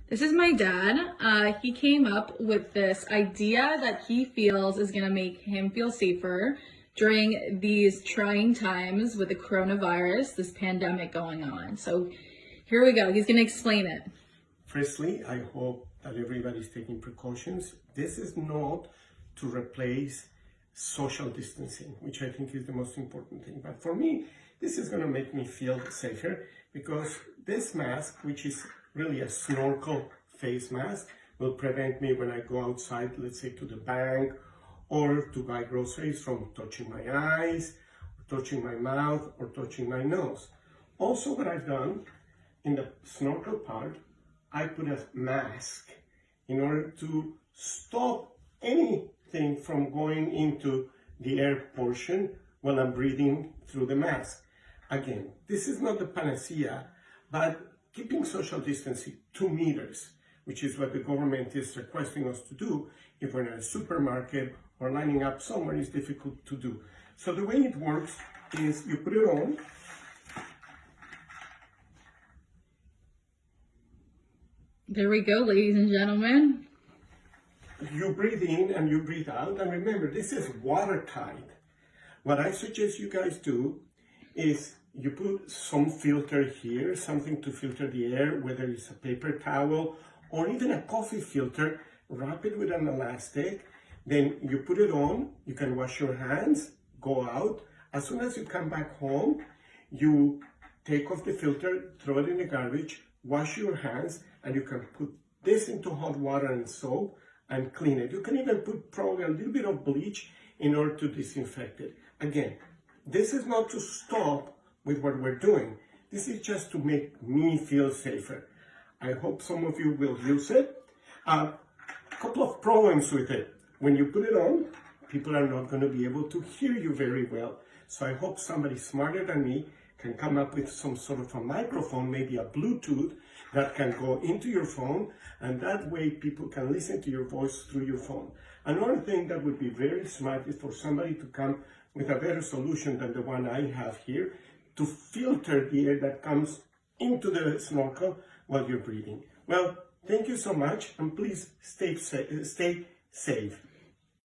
This is my dad. He came up with this idea that he feels is going to make him feel safer during these trying times with the coronavirus, this pandemic going on. So here we go. He's going to explain it. Firstly, I hope that everybody's taking precautions. This is not to replace social distancing, which I think is the most important thing. But for me, this is going to make me feel safer because this mask, which is really a snorkel face mask, will prevent me when I go outside, let's say to the bank or to buy groceries, from touching my eyes, or touching my mouth, or touching my nose. Also, what I've done in the snorkel part, I put a mask in order to stop anything from going into the air portion while I'm breathing through the mask. Again, this is not the panacea, but keeping social distancing 2 meters, which is what the government is requesting us to do if we're in a supermarket or lining up somewhere, is difficult to do. So the way it works is you put it on, There we go, ladies and gentlemen. you breathe in and you breathe out, and remember, this is watertight. What I suggest you guys do is you put some filter here, something to filter the air, whether it's a paper towel or even a coffee filter. Wrap it with an elastic, then you put it on, you can wash your hands, go out. As soon as you come back home, you take off the filter, throw it in the garbage, wash your hands, and you can put this into hot water and soap and clean it. You can even put probably a little bit of bleach in order to disinfect it. Again, this is not to stop with what we're doing. This is just to make me feel safer. I hope some of you will use it. A couple of problems with it. When you put it on, people are not going to be able to hear you very well. So I hope somebody smarter than me can come up with some sort of a microphone, maybe a Bluetooth, that can go into your phone, and that way people can listen to your voice through your phone. Another thing that would be very smart is for somebody to come with a better solution than the one I have here, to filter the air that comes into the snorkel while you're breathing. Well, thank you so much, and please stay safe.